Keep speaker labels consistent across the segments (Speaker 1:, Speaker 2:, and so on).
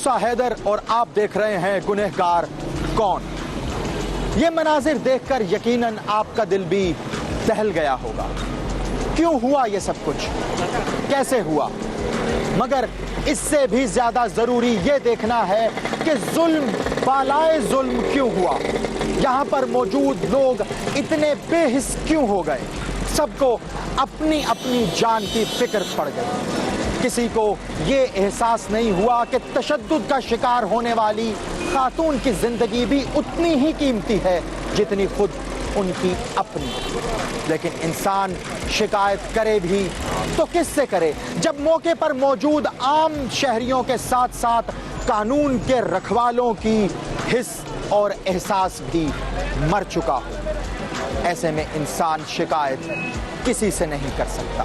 Speaker 1: मूसा हैदर और आप देख रहे हैं गुनहगार कौन। ये मनाजिर देखकर यकीनन आपका दिल भी दहल गया होगा। क्यों हुआ ये सब कुछ, कैसे हुआ? मगर इससे भी ज्यादा जरूरी ये देखना है कि जुल्म बालाए जुल्म क्यों हुआ। यहाँ पर मौजूद लोग इतने बेहिस क्यों हो गए। सबको अपनी अपनी जान की फिक्र पड़ गई। किसी को ये एहसास नहीं हुआ कि तशद्दुद का शिकार होने वाली खातून की जिंदगी भी उतनी ही कीमती है जितनी खुद उनकी अपनी। लेकिन इंसान शिकायत करे भी तो किससे करे, जब मौके पर मौजूद आम शहरियों के साथ साथ कानून के रखवालों की हिस्स और एहसास भी मर चुका हो। ऐसे में इंसान शिकायत किसी से नहीं कर सकता।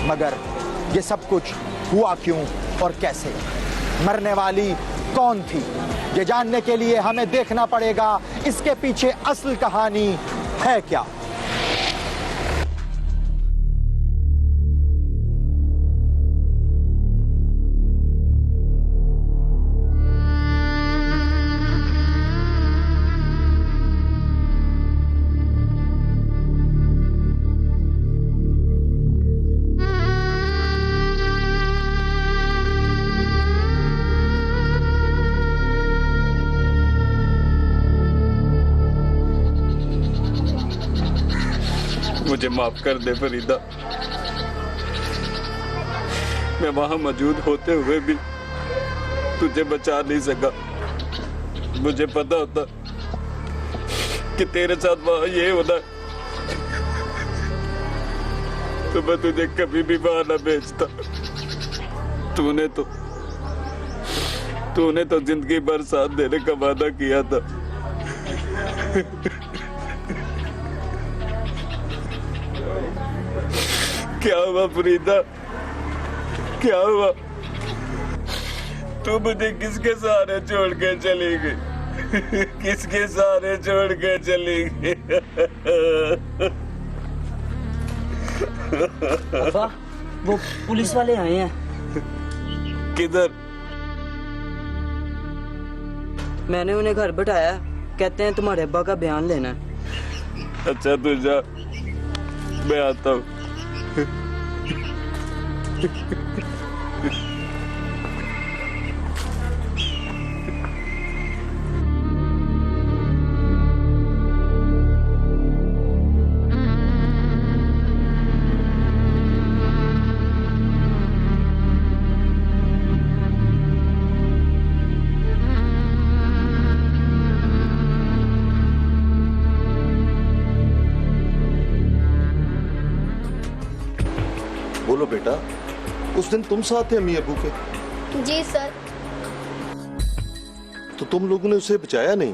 Speaker 1: मगर ये सब कुछ हुआ क्यों और कैसे, मरने वाली कौन थी, ये जानने के लिए हमें देखना पड़ेगा इसके पीछे असल कहानी है क्या।
Speaker 2: मुझे माफ कर दे फरीदा, मैं वहां मौजूद होते हुए भी तुझे बचा नहीं सका। मुझे पता होता कि तेरे साथ वहां ये होना तो मैं तुझे कभी भी वहां न भेजता। तूने तो जिंदगी भर साथ देने का वादा किया था। क्या हुआ फरीदा, क्या हुआ? तू मुझे किसके सहारे छोड़ के चली गई? किसके सहारे छोड़ के चली गई?
Speaker 3: अब्बा, वो पुलिस वाले आए हैं।
Speaker 2: किधर?
Speaker 3: मैंने उन्हें घर बिठाया, कहते हैं तुम्हारे अब्बा का बयान लेना है।
Speaker 2: अच्छा तू जा, मैं आता हूँ।
Speaker 4: बोलो बेटा, उस दिन तुम साथ थे अम्मी अबू के?
Speaker 5: जी सर।
Speaker 4: तो तुम लोगों ने उसे बचाया नहीं?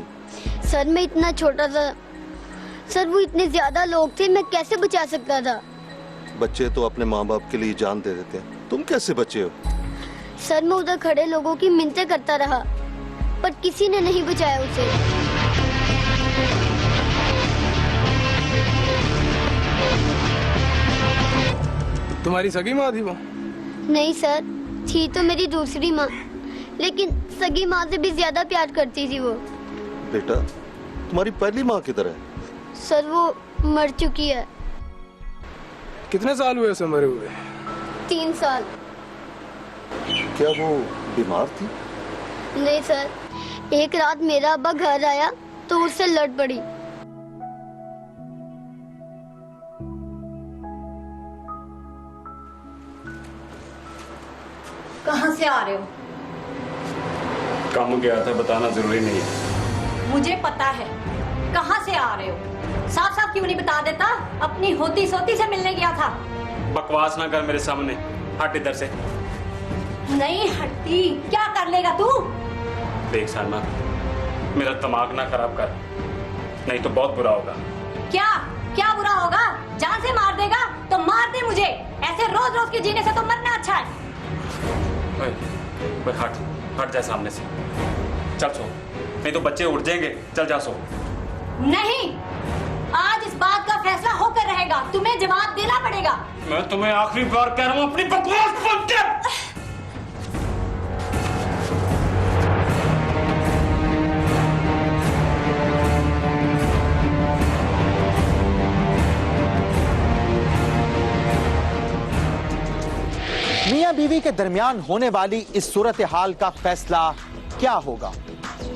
Speaker 5: सर मैं इतना छोटा था सर, वो इतने ज्यादा लोग थे, मैं कैसे बचा सकता था?
Speaker 4: बच्चे तो अपने माँ बाप के लिए जान दे देते हैं, तुम कैसे बचे हो?
Speaker 5: सर मैं उधर खड़े लोगों की मिन्नतें करता रहा पर किसी ने नहीं बचाया उसे।
Speaker 6: तुम्हारी सगी माँ थी वो?
Speaker 5: नहीं सर, थी तो मेरी दूसरी माँ, लेकिन सगी माँ से भी ज्यादा प्यार करती थी वो।
Speaker 4: बेटा, तुम्हारी पहली माँ किधर है?
Speaker 5: सर वो मर चुकी है।
Speaker 6: कितने साल हुए उसे मरे हुए?
Speaker 5: 3 साल।
Speaker 4: क्या वो बीमार थी?
Speaker 5: नहीं सर, एक रात मेरा अब्बा घर आया तो उससे लड़ पड़ी।
Speaker 7: कहाँ से आ रहे हो?
Speaker 2: काम गया था, बताना जरूरी नहीं है।
Speaker 7: मुझे पता है कहाँ से आ रहे हो। साफ साफ क्यों नहीं बता देता? अपनी होती सोती से मिलने गया था।
Speaker 2: बकवास ना कर मेरे सामने, हट इधर से।
Speaker 7: नहीं हटती। क्या कर लेगा तू?
Speaker 2: देख सलमा, मेरा दिमाग ना खराब कर, नहीं तो बहुत बुरा होगा।
Speaker 7: क्या क्या बुरा होगा? जान से मार देगा तो मार दे मुझे। ऐसे रोज रोज के जीने से तो मरना अच्छा है।
Speaker 2: ओए, हट जा सामने से। चल सो, नहीं तो बच्चे उठ जाएंगे। चल जा सो।
Speaker 7: नहीं, आज इस बात का फैसला होकर रहेगा। तुम्हें जवाब देना पड़ेगा।
Speaker 2: मैं तुम्हें आखिरी बार कह रहा हूँ, अपनी बकवास बंद कर।
Speaker 1: के दरमियान होने वाली इस सूरत हाल का फैसला क्या होगा?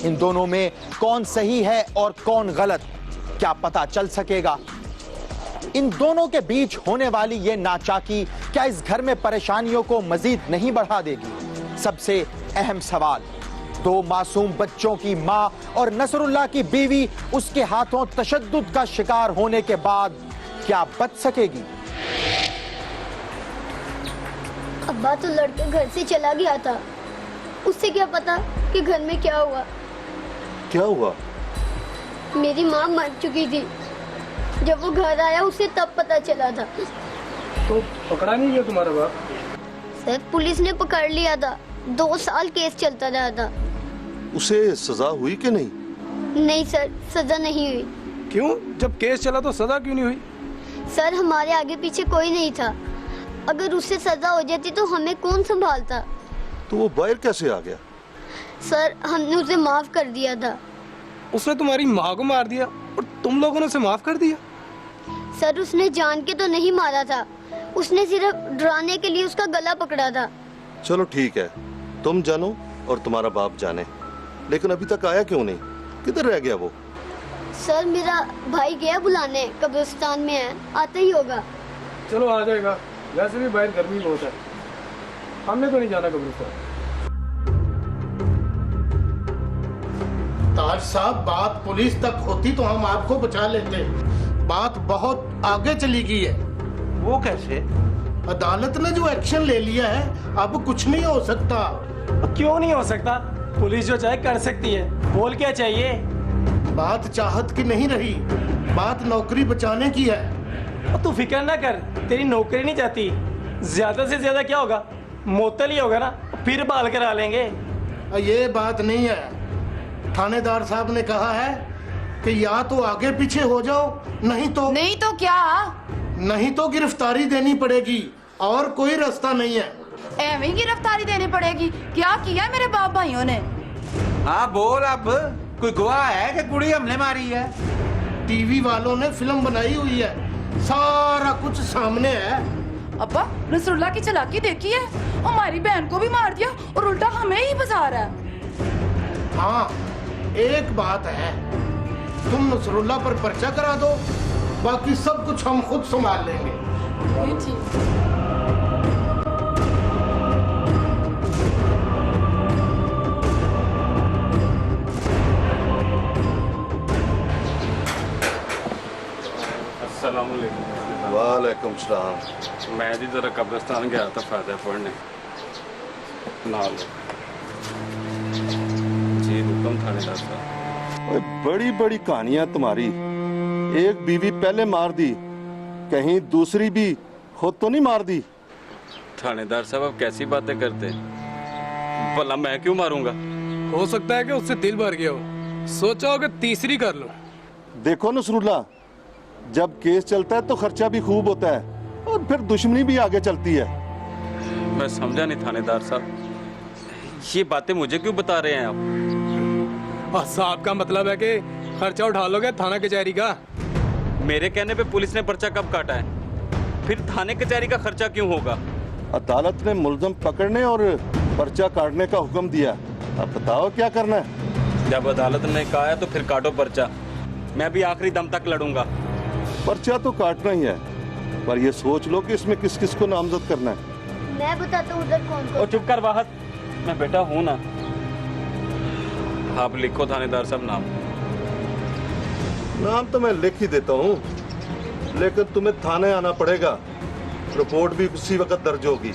Speaker 1: इन दोनों में कौन सही है और कौन गलत, क्या पता चल सकेगा? इन दोनों के बीच होने वाली ये नाचाकी क्या इस घर में परेशानियों को मजीद नहीं बढ़ा देगी? सबसे अहम सवाल, दो मासूम बच्चों की मां और नसरुल्लाह की बीवी उसके हाथों तशद्दुद का शिकार होने के बाद क्या बच सकेगी?
Speaker 5: अब्बा तो लड़के घर से चला गया था, उससे क्या पता कि घर में क्या हुआ।
Speaker 4: क्या हुआ?
Speaker 5: मेरी माँ मर चुकी थी। जब वो घर आया उसे तब पता चला था।
Speaker 6: तो पकड़ा नहीं गया तुम्हारा बाप?
Speaker 5: सर पुलिस ने पकड़ लिया था, 2 साल केस चलता रहा था।
Speaker 4: उसे सजा हुई कि नहीं?
Speaker 5: नहीं सर, सजा नहीं हुई।
Speaker 6: क्यों? जब केस चला तो सजा क्यों नहीं हुई?
Speaker 5: सर हमारे आगे पीछे कोई नहीं था, अगर उससे सजा हो जाती तो हमें कौन संभालता।
Speaker 4: तो वो बाहर कैसे आ गया?
Speaker 5: सर हमने उसे माफ कर दिया था।
Speaker 6: उसने तुम्हारी माँ को मार दिया और तुम लोगों ने उसे माफ कर दिया?
Speaker 5: सर उसने जान के तो नहीं मारा था, उसने सिर्फ डराने के लिए उसका गला पकड़ा था।
Speaker 4: चलो ठीक है, तुम जानो और तुम्हारा बाप जाने, लेकिन अभी तक आया क्यों नहीं? किधर रह गया वो?
Speaker 5: सर मेरा भाई गया बुलाने, कब्रिस्तान में है, आता ही होगा।
Speaker 6: चलो आ जाएगा, वैसे भी बाहर गर्मी बहुत है, हमने तो नहीं जाना कब्रिस्तान।
Speaker 8: ताज साहब, बात पुलिस तक होती तो हम आपको बचा लेते। बात बहुत आगे चली गई है।
Speaker 9: वो कैसे?
Speaker 8: अदालत ने जो एक्शन ले लिया है, अब कुछ नहीं हो सकता।
Speaker 9: क्यों नहीं हो सकता? पुलिस जो चाहे कर सकती है, बोल क्या चाहिए?
Speaker 8: बात चाहत की नहीं रही, बात नौकरी बचाने की है।
Speaker 9: और तू फिक्र ना कर, तेरी नौकरी नहीं जाती। ज्यादा से ज्यादा क्या होगा, मोतल ही होगा ना, फिर बहाल करा लेंगे।
Speaker 8: ये बात नहीं है। थानेदार साहब ने कहा है कि या तो आगे पीछे हो जाओ, नहीं तो
Speaker 7: क्या?
Speaker 8: नहीं तो गिरफ्तारी देनी पड़ेगी, और कोई रास्ता नहीं है।
Speaker 7: एवं ही गिरफ्तारी देनी पड़ेगी? क्या किया मेरे बाप भाइयों ने?
Speaker 9: हाँ बोल, अब कोई गवाह है कि कुड़ी हमने मारी है?
Speaker 8: टीवी वालों ने फिल्म बनाई हुई है, सारा कुछ सामने है।
Speaker 7: अब्बा नसरुल्लाह की चालाकी देखी है, हमारी बहन को भी मार दिया और उल्टा हमें ही फंसा रहा है।
Speaker 8: हाँ एक बात है, तुम नसरुल्लाह पर पर्चा करा दो, बाकी सब कुछ हम खुद संभाल लेंगे।
Speaker 2: अस्सलामुअलैकुम।
Speaker 4: वालेकुम सलाम।
Speaker 2: मैं जी जरा कब्रिस्तान गया था फायदा पढ़ने। ना लो जी, हुक्म थानेदार साहब।
Speaker 4: ओए, बड़ी बड़ी कहानियां तुम्हारी। एक बीवी पहले मार दी, कहीं दूसरी भी खुद तो नहीं मार दी?
Speaker 2: थानेदार साहब आप कैसी बातें करते हैं? भला मैं क्यों मारूंगा?
Speaker 6: हो सकता है कि उससे दिल भर गया हो, सोचा हो कि तीसरी कर लो।
Speaker 4: देखो नसरुल्लाह, जब केस चलता है तो खर्चा भी खूब होता है, और फिर दुश्मनी भी आगे चलती है।
Speaker 2: मैं समझा नहीं थानेदार साहब, ये बातें मुझे क्यों बता रहे हैं आप?
Speaker 6: और साहब का मतलब है कि खर्चा उठा लोगे थाना कचहरी का?
Speaker 2: मेरे कहने पे पुलिस ने पर्चा कब काटा है? फिर थाने कचहरी का खर्चा क्यों होगा?
Speaker 4: अदालत ने मुलजम पकड़ने और पर्चा काटने का हुक्म दिया। अब बताओ क्या करना है?
Speaker 2: जब अदालत ने कहा है तो फिर काटो पर्चा। मैं भी आखिरी दम तक लड़ूंगा।
Speaker 4: पर्चा तो काटना ही है, पर ये सोच लो कि इसमें किस किस को नामजद करना है।
Speaker 5: मैं बताता हूँ उधर कौन
Speaker 2: और चुप कर वाहद, मैं बेटा हूं ना। आप लिखो थानेदार साहब नाम।
Speaker 4: नाम तो मैं लिख ही देता हूँ, लेकिन तुम्हें थाने आना पड़ेगा। रिपोर्ट भी उसी वक्त दर्ज होगी।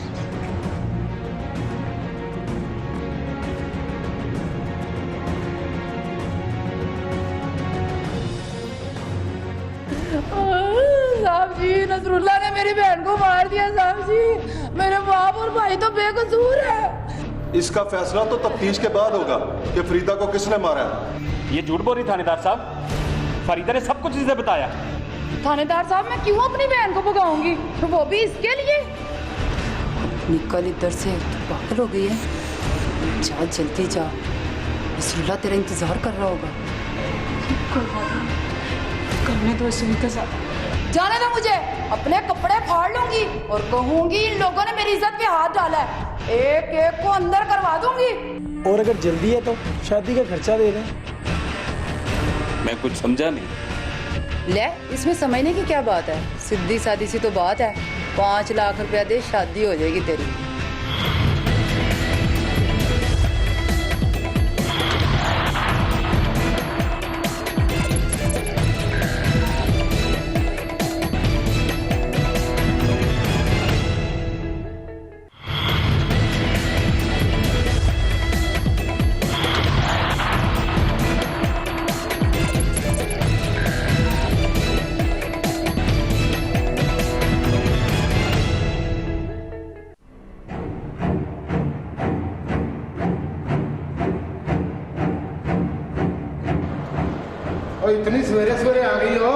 Speaker 7: साहब जी, नसरुल्लाह ने मेरी बहन को मार दिया। साहब जी, मेरे बाप और भाई तो बेकसूर है।
Speaker 4: इसका फैसला तो तफ्तीश के बाद होगा कि फरीदा को किसने मारा है।
Speaker 2: ये झूठ बोल रही थानेदार साहब, फरीदा ने सब कुछ इसे बताया।
Speaker 7: थानेदार साहब, मैं क्यों अपनी बहन को भगाऊंगी, वो भी इसके लिए?
Speaker 10: निकल इधर से, पागल हो गई है। जा जल्दी जा, नसरुल्लाह तेरा इंतजार कर रहा होगा।
Speaker 7: करने दो इसे उनके साथ। जाने दो मुझे, अपने कपड़े फाड़ लूंगी और कहूंगी इन लोगों ने मेरी इज्जत पे हाथ डाला है। एक एक को अंदर करवा दूंगी।
Speaker 9: और अगर जल्दी है तो शादी का खर्चा दे दें।
Speaker 2: मैं कुछ समझा नहीं।
Speaker 10: ले, इसमें समझने की क्या बात है? सीधी सादी सी तो बात है। 5 लाख रुपया दे, शादी हो जाएगी तेरी।
Speaker 8: और इतनी सवेरे सवेरे आ गई हो,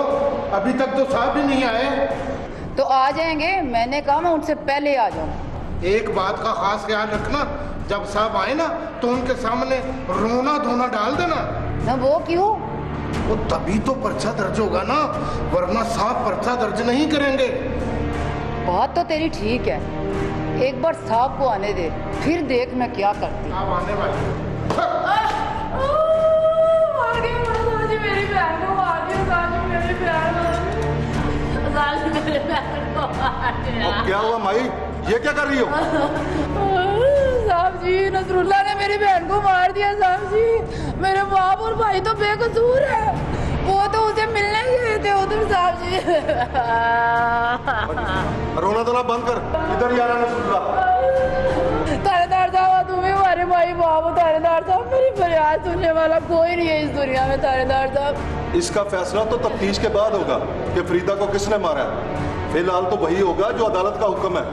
Speaker 8: अभी तक तो साहब भी नहीं आए।
Speaker 10: तो आ जाएंगे, मैंने कहा मैं उनसे पहले आ जाऊं।
Speaker 8: एक बात का खास ख्याल रखना, जब साहब आए ना तो उनके सामने रोना धोना डाल देना।
Speaker 10: ना वो क्यों?
Speaker 8: वो तभी तो पर्चा दर्ज होगा ना, वरना साहब पर्चा दर्ज नहीं करेंगे।
Speaker 10: बात तो तेरी ठीक है, एक बार साहब को आने दे, फिर देख मैं क्या करती।
Speaker 8: आप आने वाले
Speaker 7: मेरी बहन को मार दिया, साजू मेरी बहन साजू मेरे बहन को मार दिया।
Speaker 4: अब क्या हुआ माई, ये क्या कर रही हो?
Speaker 7: साहब जी, नसरुल्ला ने मेरी बहन को मार दिया साहब जी। मेरे बाप और भाई तो बेकसूर है, वो तो उसे मिलने गए थे उधर साहब जी।
Speaker 4: रोना धोना बंद कर, इधर ही आना नसरुल्ला।
Speaker 7: थानेदार साहब, तुम्हें हमारे भाई बाप हो। थानेदार साहब, मेरी फरियाद सुनने वाला कोई नहीं है इस दुनिया में। थानेदार साहब,
Speaker 4: इसका फैसला तो तफ्तीश के बाद होगा कि फरीदा को किसने मारा है। फिलहाल तो वही होगा जो अदालत का हुक्म है।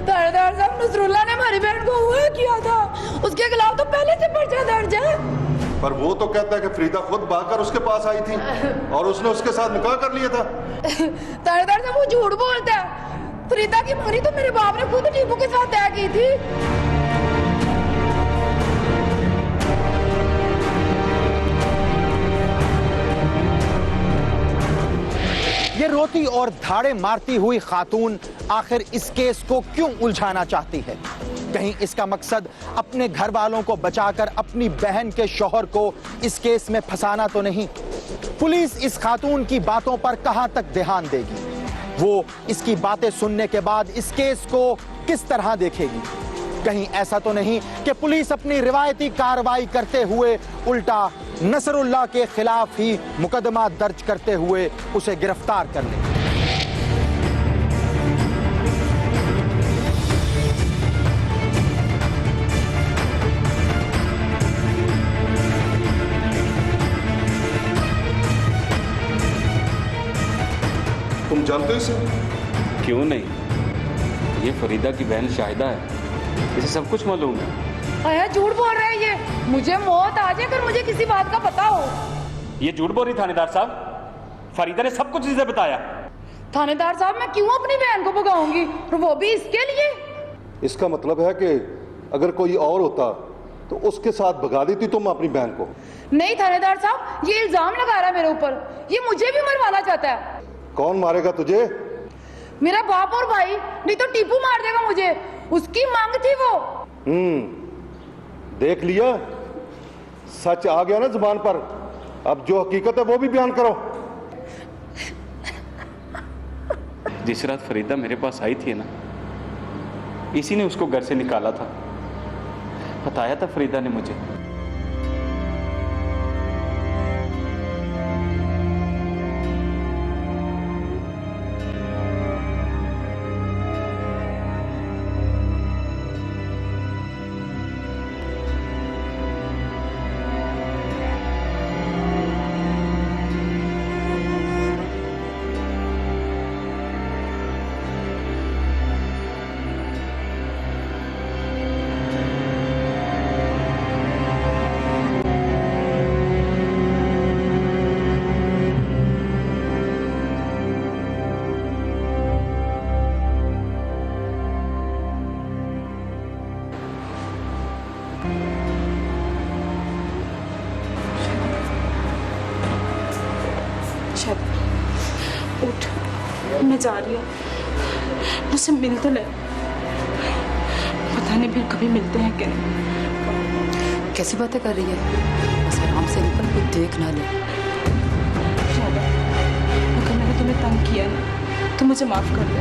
Speaker 7: थानेदार साहब, नसरुल्ला ने हमारी बहन को हुआ किया था, उसके खिलाफ तो पहले से पर्चा दर्ज है।
Speaker 4: पर वो तो कहता है कि फरीदा खुद भागकर उसके पास आई थी और उसने उसके साथ निकाह कर लिया था।
Speaker 7: थानेदार साहब, वो झूठ बोलता है। फरीदा की मंगनी तो मेरे बाप ने खुद टीपू के साथ तय की थी।
Speaker 1: ये रोती और धाड़े मारती हुई खातून आखिर इस केस को क्यों उलझाना चाहती है? कहीं इसका मकसद अपने घर वालों को बचाकर अपनी बहन के शौहर को इस केस में फंसाना तो नहीं? पुलिस इस खातून की बातों पर कहां तक ध्यान देगी? वो इसकी बातें सुनने के बाद इस केस को किस तरह देखेगी? कहीं ऐसा तो नहीं कि पुलिस अपनी रिवायती कार्रवाई करते हुए उल्टा नसरुल्लाह के खिलाफ ही मुकदमा दर्ज करते हुए उसे गिरफ्तार कर ले?
Speaker 4: तुम जानते हो इसे?
Speaker 2: क्यों नहीं, ये फरीदा की बहन शाहिदा है, इसे सब कुछ मालूम है।
Speaker 10: आया झूठ बोल रहा है ये। मुझे मौत आ जाए अगर मुझे किसी बात का पता हो।
Speaker 9: ये झूठ बोल रही थानेदार साहब, फरीदा ने सब कुछ इसे बताया।
Speaker 10: थानेदार साहब, मैं क्यों अपनी बहन को भगाऊंगी, और वो भी इसके लिए?
Speaker 4: इसका मतलब है कि अगर कोई और होता तो उसके साथ भगा देती तुम अपनी बहन को।
Speaker 10: नहीं थानेदार साहब, ये इल्जाम लगा रहा है मेरे ऊपर, ये मुझे भी मरवाना चाहता है।
Speaker 4: कौन मारेगा तुझे?
Speaker 10: मेरा बाप और भाई, नहीं तो टीपू मार देगा मुझे, उसकी मांग थी वो।
Speaker 4: देख लिया, सच आ गया ना जुबान पर। अब जो हकीकत है वो भी बयान करो।
Speaker 2: जिस रात फरीदा मेरे पास आई थी ना, इसी ने उसको घर से निकाला था, बताया था फरीदा ने मुझे।
Speaker 11: उठ, मैं जा रही हूँ, मुझसे मिल तो ले। पता नहीं फिर कभी मिलते हैं कि नहीं?
Speaker 10: कैसी बातें कर रही है? बस आराम से निकल, कुछ देख ना ले।
Speaker 11: शायदा अगर मैंने तुम्हें तंग किया ना तो मुझे माफ कर दे।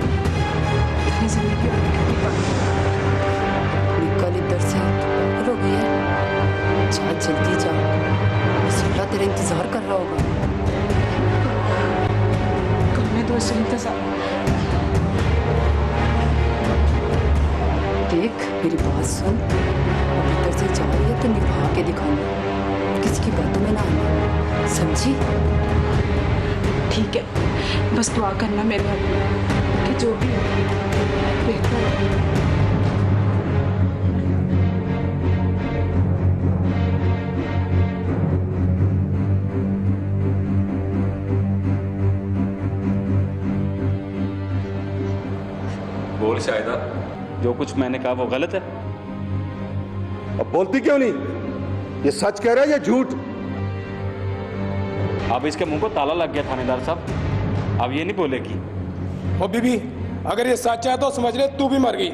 Speaker 11: इतनी जिंदगी और कभी बाकी।
Speaker 10: निकल इधर से, पागल हो गई है। जा जल्दी जा, रसूला तेरा इंतजार कर रहा होगा।
Speaker 11: करने दो इसे इंतजार।
Speaker 10: देख मेरी बात सुन, अब इधर से जा रही है तो निभा के दिखाना, किसी की बातों में ना आना, समझी?
Speaker 11: ठीक है, बस दुआ करना मेरे हक कि जो भी हो बेहतर हो।
Speaker 2: बोल शायदा, जो कुछ मैंने कहा वो गलत है?
Speaker 4: अब बोलती क्यों नहीं? ये सच कह रहा है या झूठ?
Speaker 2: अब इसके मुंह को ताला लग गया थानेदार साहब, अब ये नहीं बोलेगी।
Speaker 6: ओ बीबी, अगर ये सच है तो समझ ले तू भी मर गई।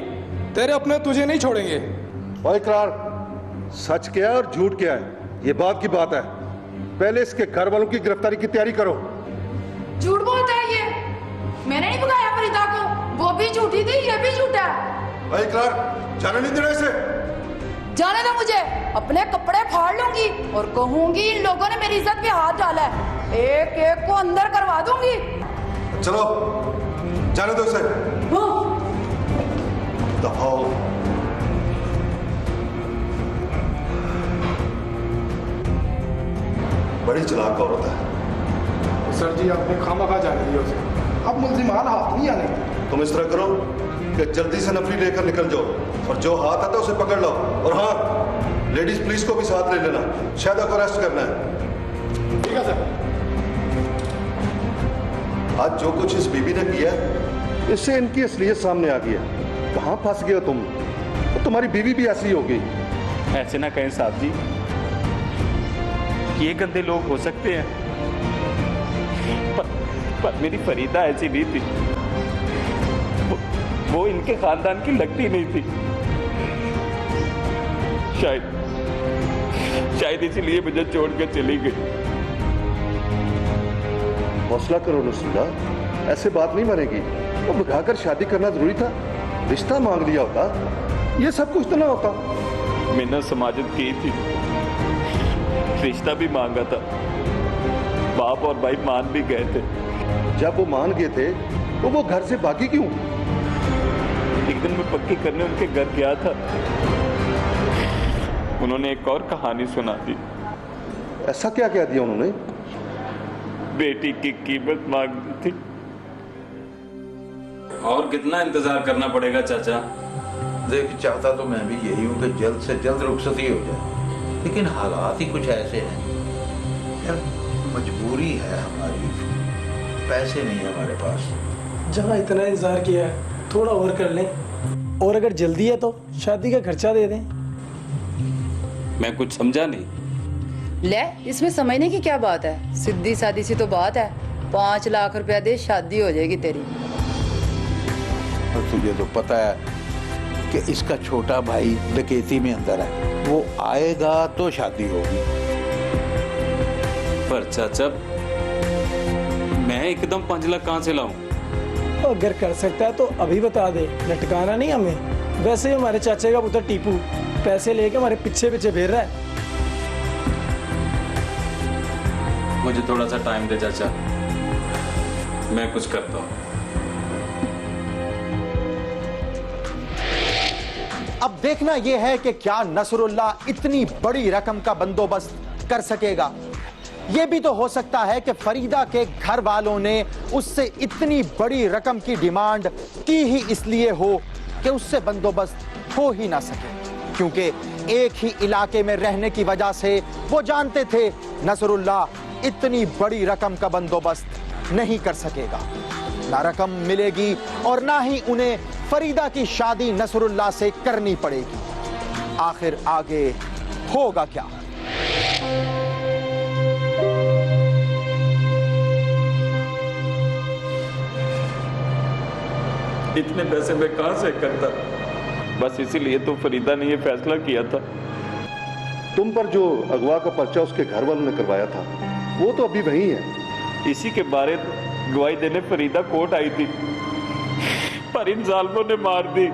Speaker 6: तेरे अपने तुझे नहीं छोड़ेंगे।
Speaker 4: और इकरार, सच क्या है और झूठ क्या है, ये बात की बात है। पहले इसके घर वालों की गिरफ्तारी की तैयारी करो।
Speaker 7: झूठ बोलता है ये। मैंने नहीं भगाया फरीदा को, वो भी झूठी थी, ये भी झूठा है।
Speaker 4: भाई इकरार, जाने नहीं देना इसे।
Speaker 7: जाने दो मुझे, अपने कपड़े फाड़ लूंगी और कहूंगी इन लोगों ने मेरी इज्जत पे हाथ डाला है, एक एक को अंदर करवा दूंगी।
Speaker 4: चलो जाने दो इसे। दफाओ। बड़ी चालाक औरत है।
Speaker 6: सर जी, आपने खामखा जाने दिया उसे। अब मुल्जिमान हाथ नहीं आने।
Speaker 4: तुम इस तरह करो कि जल्दी से नफरी लेकर निकल जाओ और जो हाथ आता है उसे पकड़ लो। और हाँ, लेडीज पुलिस को भी साथ ले लेना, शायद आपको अरेस्ट करना है।
Speaker 6: ठीक है सर।
Speaker 4: आज जो कुछ इस बीबी ने किया, इससे इनकी असलियत सामने आ गई है। कहाँ फंस गए हो तुम? तो तुम्हारी बीवी भी ऐसी होगी।
Speaker 2: ऐसे ना कहें साहब जी, ये गंदे लोग हो सकते हैं, पर मेरी फरीदा ऐसी नहीं थी। वो इनके खानदान की लगती नहीं थी। शायद इसीलिए मुझे छोड़कर चली गई।
Speaker 4: हौसला करो नसीला, ऐसे बात नहीं बनेगी। वो भगाकर शादी करना जरूरी था, रिश्ता मांग लिया होता, ये सब कुछ तो ना होता।
Speaker 2: मैंने समाजत की थी, रिश्ता भी मांगा था, बाप और भाई मान भी गए थे।
Speaker 4: जब वो मान गए थे तो वो घर से भागी क्यों?
Speaker 2: एक दिन मैं पक्की करने उनके घर गया था, उन्होंने एक और कहानी सुना दी।
Speaker 4: ऐसा क्या कह दिया उन्होंने?
Speaker 2: बेटी की कीमत मांगी थी।
Speaker 12: और कितना इंतजार करना पड़ेगा चाचा?
Speaker 13: देख, चाहता तो मैं भी यही हूँ कि जल्द से जल्द रुखसती हो जाए, लेकिन हालात ही कुछ ऐसे हैं यार, मजबूरी है हमारी, पैसे नहीं है हमारे पास।
Speaker 9: जहाँ इतना इंतजार किया है थोड़ा और कर लें, और अगर जल्दी है तो शादी का खर्चा दे दें।
Speaker 2: मैं कुछ समझा नहीं।
Speaker 10: ले, इसमें समझने की क्या बात है? सीधी सादी सी तो बात है। 5 लाख रुपया दे, शादी हो जाएगी तेरी।
Speaker 13: और तुझे तो पता है कि इसका छोटा भाई डकैती में अंदर है, वो आएगा तो शादी होगी।
Speaker 2: पर चाचा, मैं एकदम 5 लाख कहाँ से लाऊं?
Speaker 9: अगर कर सकता है तो अभी बता दे, लटकाना नहीं हमें। वैसे ही हमारे चाचे का पुत्र टीपू पैसे लेके हमारे पीछे पीछे फिर रहा है।
Speaker 12: मुझे थोड़ा सा टाइम दे चाचा, मैं कुछ करता हूँ।
Speaker 1: अब देखना यह है कि क्या नसरुल्लाह इतनी बड़ी रकम का बंदोबस्त कर सकेगा। यह भी तो हो सकता है कि फरीदा के घर वालों ने उससे इतनी बड़ी रकम की डिमांड की ही इसलिए हो कि उससे बंदोबस्त हो ही ना सके, क्योंकि एक ही इलाके में रहने की वजह से वो जानते थे नसरुल्लाह इतनी बड़ी रकम का बंदोबस्त नहीं कर सकेगा। ना रकम मिलेगी और ना ही उन्हें फरीदा की शादी नसरुल्लाह से करनी पड़ेगी। आखिर आगे होगा क्या?
Speaker 2: इतने पैसे मैं कहां से करता? बस इसीलिए तो फरीदा ने ये फैसला किया था।
Speaker 4: तुम पर जो अगवा का पर्चा उसके घर वालों ने करवाया था वो तो अभी वही है।
Speaker 2: इसी के बारे गवाही देने फरीदा कोर्ट आई थी, पर इन जालिमों ने मार दी।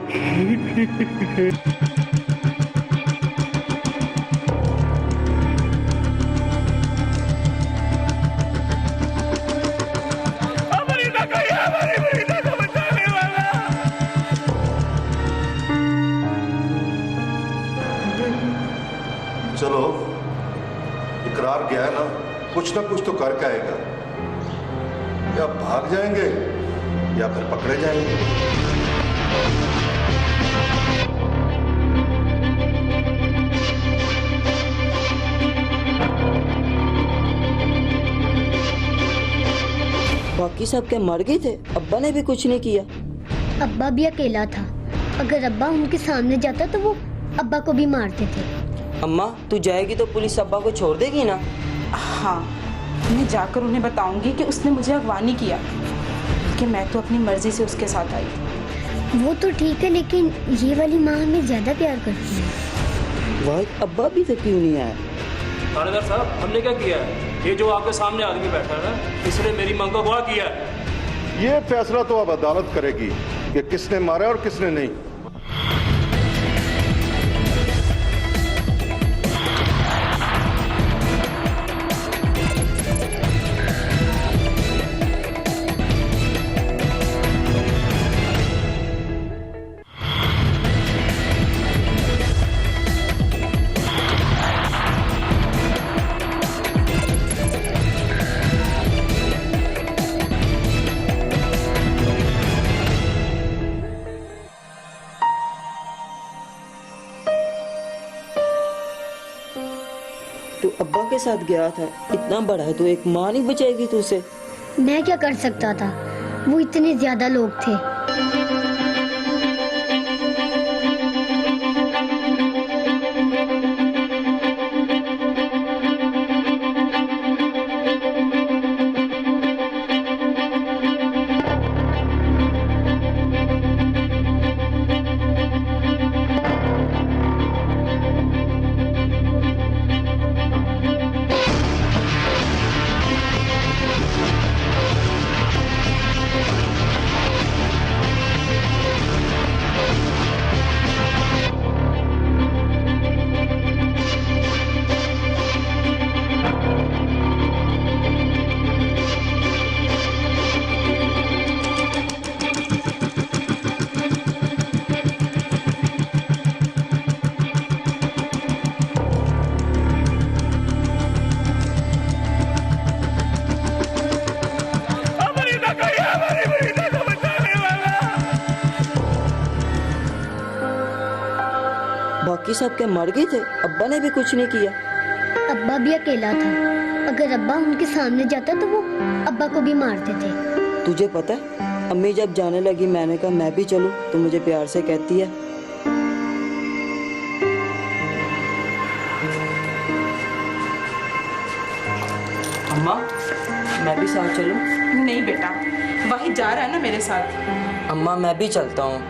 Speaker 4: चलो इकरार गया है ना कुछ तो करके आएगा। या भाग जाएंगे या फिर पकड़े जाएंगे।
Speaker 3: बाकी सब क्या मर गए थे? अब्बा ने भी कुछ नहीं किया।
Speaker 5: अब्बा भी अकेला था, अगर अब्बा उनके सामने जाता तो वो अब्बा को भी मारते थे।
Speaker 3: अम्मा तू जाएगी तो पुलिस अब्बा को छोड़ देगी ना?
Speaker 11: हाँ, मैं जाकर उन्हें बताऊंगी कि उसने मुझे अगवा नहीं किया, कि मैं तो अपनी मर्जी से उसके साथ आई थी।
Speaker 5: वो तो ठीक है, लेकिन ये वाली माँ हमें ज्यादा प्यार करती है।
Speaker 3: वाह, अब्बा भी तो क्यों नहीं आया?
Speaker 6: थानेदार साहब, हमने क्या किया है? ये जो आपके सामने आदमी बैठा है ना, इसने मेरी मांग को अगवा किया है।
Speaker 4: ये फैसला तो अब अदालत करेगी कि किसने मारा और किसने नहीं।
Speaker 3: तू अब्बा के साथ गया था, इतना बड़ा है तो एक माँ नहीं बचाएगी तुझसे?
Speaker 5: मैं क्या कर सकता था, वो इतने ज्यादा लोग थे।
Speaker 3: बाकी सब क्या मर गए थे? अब्बा ने भी कुछ नहीं किया।
Speaker 5: अब्बा भी अकेला था, अगर अब्बा उनके सामने जाता तो वो अब्बा को भी मारते थे।
Speaker 3: तुझे पता है, अम्मी जब जाने लगी मैंने कहा मैं भी चलूं, तो मुझे प्यार से कहती है अम्मा मैं भी साथ चलूं?
Speaker 11: नहीं बेटा, वही जा रहा है ना मेरे साथ।
Speaker 3: अम्मा मैं भी चलता हूँ।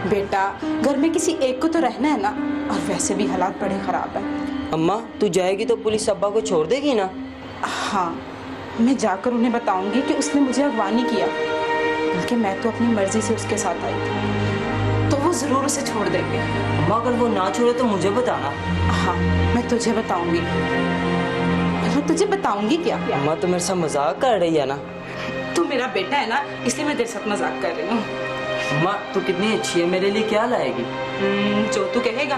Speaker 11: बेटा, घर में किसी एक को तो रहना है ना, और वैसे भी हालात बड़े खराब है।
Speaker 3: अम्मा तू जाएगी तो पुलिस अब्बा को छोड़ देगी ना?
Speaker 11: हाँ, मैं जाकर उन्हें बताऊंगी कि उसने मुझे अगवा नहीं किया, बल्कि मैं तो अपनी मर्जी से उसके साथ आई थी, तो वो जरूर उसे छोड़ देंगे।
Speaker 3: अम्मा अगर वो ना छोड़े तो मुझे बताना।
Speaker 11: हाँ, मैं तुझे बताऊंगी। मैं तुझे बताऊंगी क्या?
Speaker 3: अम्मा तो मेरे साथ मजाक कर रही है ना?
Speaker 11: तू मेरा बेटा है ना, इसलिए मैं तेरे साथ मजाक कर रही हूँ।
Speaker 3: अम्मा तू कितनी अच्छी है, मेरे लिए क्या लाएगी?
Speaker 11: जो तू कहेगा।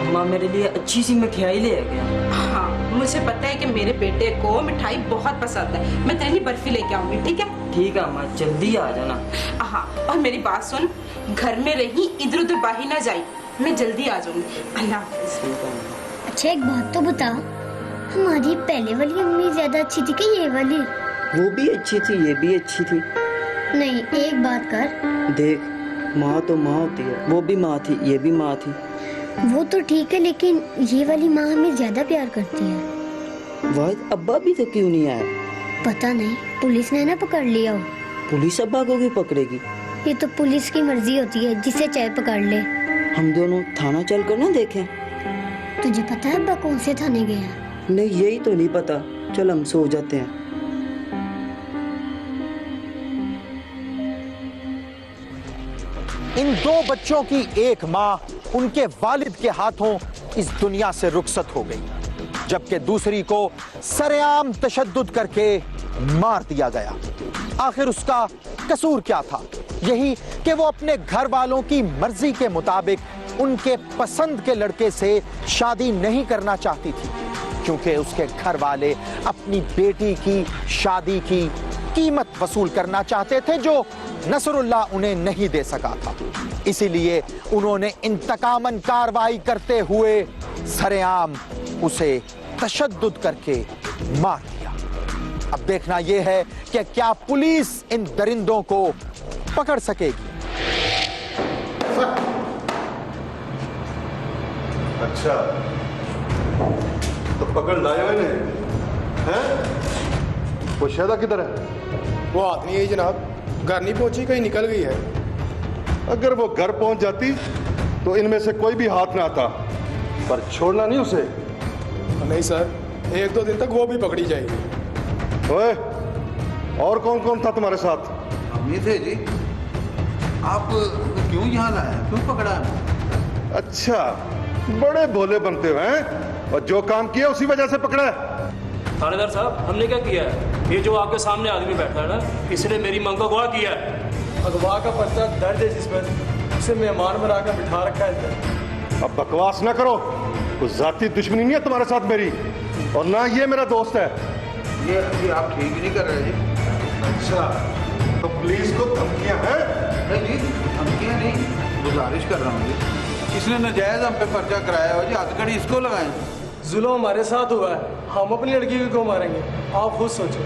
Speaker 3: अम्मा मेरे लिए अच्छी सी मिठाई ले गया।
Speaker 11: हाँ, मुझे पता है कि मेरे बेटे को मिठाई बहुत पसंद है, मैं तेरे लिए बर्फी लेके आऊंगी, ठीक है?
Speaker 3: ठीक है अम्मा, जल्दी आ जाना।
Speaker 11: हाँ, और मेरी बात सुन, घर में रही इधर उधर बाहर ना जाई, मैं जल्दी आ जाऊंगी। अल्लाह हाफिज़।
Speaker 5: अच्छा एक बात तो बता, हमारी पहले वाली अम्मी ज्यादा अच्छी थी कि ये वाली?
Speaker 3: वो भी अच्छी थी, ये भी अच्छी थी।
Speaker 5: नहीं, एक बात कर,
Speaker 3: देख माँ तो माँ होती है, वो भी माँ थी, ये भी माँ थी।
Speaker 5: वो तो ठीक है, लेकिन ये वाली माँ हमें ज्यादा प्यार करती है।
Speaker 3: वाहिद अब्बा भी तो क्यों नहीं आया?
Speaker 5: पता नहीं, पुलिस ने ना पकड़ लिया हो।
Speaker 3: पुलिस अब्बा को क्यों पकड़ेगी?
Speaker 5: ये तो पुलिस की मर्जी होती है, जिसे चाहे पकड़ ले।
Speaker 3: हम दोनों थाना चल कर ना देखें?
Speaker 5: तुझे पता है अब्बा कौन से थाने गए हैं?
Speaker 3: नहीं, यही तो नहीं पता। चल हम सो जाते हैं।
Speaker 1: इन दो बच्चों की एक मां उनके वालिद के हाथों इस दुनिया से रुखसत हो गई, जबकि दूसरी को सरेआम तशद्दुद करके मार दिया गया। आखिर उसका कसूर क्या था? यही कि वो अपने घर वालों की मर्जी के मुताबिक उनके पसंद के लड़के से शादी नहीं करना चाहती थी, क्योंकि उसके घर वाले अपनी बेटी की शादी की कीमत वसूल करना चाहते थे, जो नसरुल्लाह उन्हें नहीं दे सका था। इसीलिए उन्होंने इंतकामन कार्रवाई करते हुए सरेआम उसे तशद्दुद करके मार दिया। अब देखना यह है कि क्या पुलिस इन दरिंदों को पकड़ सकेगी।
Speaker 4: अच्छा, तो पकड़ लाए हो इन्हें, हैं? वो शहदा किधर है?
Speaker 9: वो हाथ नहीं है जनाब, घर नहीं पहुंची, कहीं निकल गई है।
Speaker 4: अगर वो घर पहुंच जाती तो इनमें से कोई भी हाथ ना आता, पर छोड़ना नहीं उसे।
Speaker 9: नहीं सर, 1-2 दिन तक वो भी पकड़ी जाएगी।
Speaker 4: ओए, और कौन कौन था तुम्हारे साथ?
Speaker 13: हम ही थे जी। आप क्यों यहाँ लाए, क्यों पकड़ा?
Speaker 4: अच्छा, बड़े भोले बनते हो हैं, और जो काम किया उसी वजह से पकड़ा है।
Speaker 6: थानेदार साहब, हमने क्या किया है? ये जो आपके सामने आदमी बैठा है ना, इसने मेरी मांग को अगवा किया है।
Speaker 9: अगवा का पर्चा दर्ज है जिस पर, उसे मेहमान बनाकर बिठा रखा है इधर।
Speaker 4: अब बकवास ना करो, कुछ जाती दुश्मनी नहीं है तुम्हारे साथ मेरी, और ना ये मेरा दोस्त है।
Speaker 13: ये आप ठीक नहीं कर रहे जी।
Speaker 4: अच्छा, तो पुलिस को धमकियां हैं?
Speaker 13: नहीं जी, धमकियां नहीं, गुजारिश कर रहा हूँ जी। इसने नाजायज हम पे पर्चा कराया हो जी, हथकड़ी इसको लगाए।
Speaker 9: जुल्म हमारे साथ हुआ है, हम अपनी लड़की को क्यों मारेंगे? आप खुद सोचो।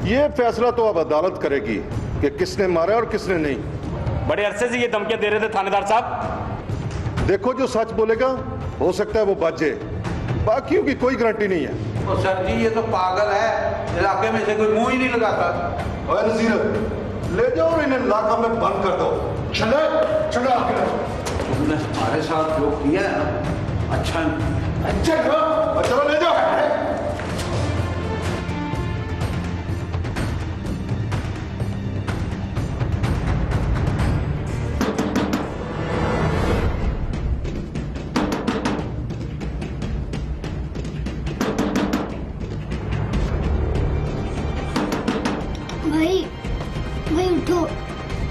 Speaker 4: ये फैसला तो अब अदालत करेगी कि किसने मारा और किसने नहीं।
Speaker 6: बड़े अरसे से ये धमकियां दे रहे थे थानेदार साहब।
Speaker 4: देखो, जो सच बोलेगा हो सकता है वो बच जाए, बाकियों की कोई गारंटी नहीं है।
Speaker 13: तो सर जी, ये तो पागल है, इलाके में से कोई मुंह ही नहीं लगाता।
Speaker 4: ओए नसीर, ले जाओ और इन्हें इलाका में बंद कर दो। चले चले आगे।
Speaker 13: तुमने हमारे साथ जो किया है ना, अच्छा नहीं।
Speaker 4: अच्छा चलो ले जाओ।
Speaker 5: भाई उठो,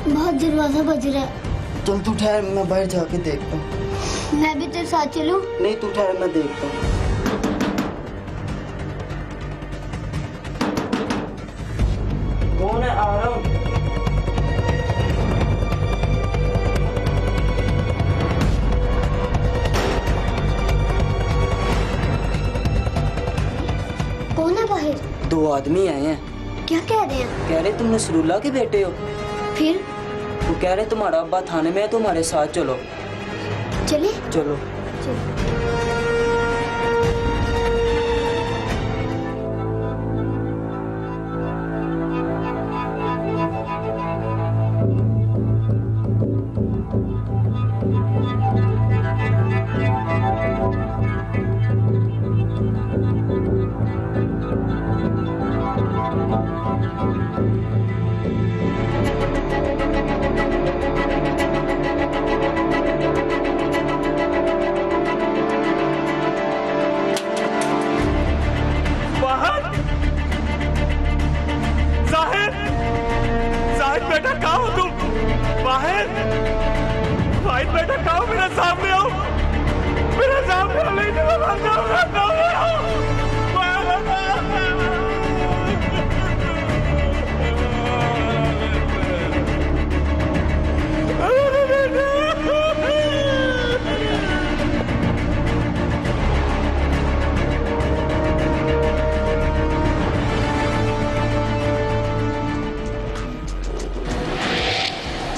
Speaker 5: बहुत दरवाजा बज रहा है।
Speaker 3: चल तू ठहर, मैं बाहर जाके देखता हूँ।
Speaker 5: मैं भी तेरे साथ चलूं?
Speaker 3: नहीं, तू ठहर, मैं देखता हूँ। कौन है? आ रहा हूँ।
Speaker 5: कौन है बाहर?
Speaker 3: 2 आदमी आए हैं।
Speaker 5: क्या कह रहे हैं?
Speaker 3: कह रहे तुम नसरुल्लाह के बेटे हो।
Speaker 5: फिर?
Speaker 3: वो कह रहे तुम्हारा अब्बा थाने में है, तुम्हारे साथ चलो।
Speaker 5: चले?
Speaker 3: चलो।
Speaker 6: बेटा कहाँ हो तुम? बाहर भाई, बेटा कहाँ हो? मेरे सामने आओ, मेरे सामने आओ। नहीं तो मैं मर जाऊंगा।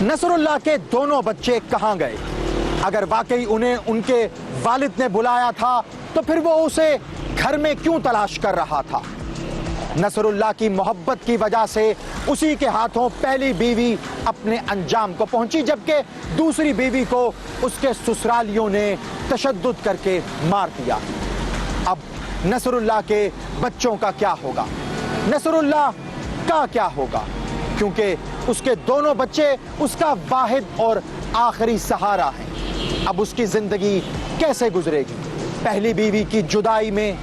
Speaker 1: नसरुल्लाह के दोनों बच्चे कहां गए? अगर वाकई उन्हें उनके वालिद ने बुलाया था तो फिर वो उसे घर में क्यों तलाश कर रहा था? नसरुल्लाह की मोहब्बत की वजह से उसी के हाथों पहली बीवी अपने अंजाम को पहुंची, जबकि दूसरी बीवी को उसके ससुरालियों ने तशद्दुद करके मार दिया। अब नसरुल्लाह के बच्चों का क्या होगा, नसरुल्लाह का क्या होगा, क्योंकि उसके दोनों बच्चे उसका वाहिद और आखिरी सहारा हैं। अब उसकी जिंदगी कैसे गुजरेगी, पहली बीवी की जुदाई में,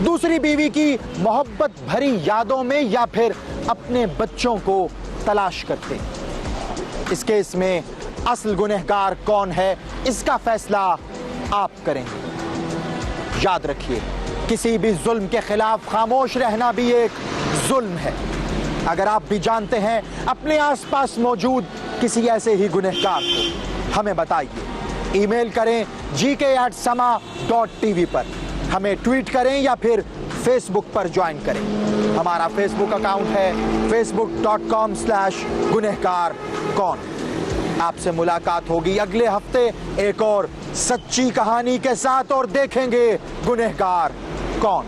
Speaker 1: दूसरी बीवी की मोहब्बत भरी यादों में, या फिर अपने बच्चों को तलाश करते। इस केस में असल गुनहगार कौन है, इसका फैसला आप करेंगे। याद रखिए, किसी भी जुल्म के खिलाफ खामोश रहना भी एक जुल्म है। अगर आप भी जानते हैं अपने आसपास मौजूद किसी ऐसे ही गुनहगार को, हमें बताइए। ईमेल करें gk@sama.tv पर, हमें ट्वीट करें या फिर फेसबुक पर ज्वाइन करें। हमारा फेसबुक अकाउंट है facebook.com/गुनहगार कौन। आपसे मुलाकात होगी अगले हफ्ते एक और सच्ची कहानी के साथ, और देखेंगे गुनहगार कौन।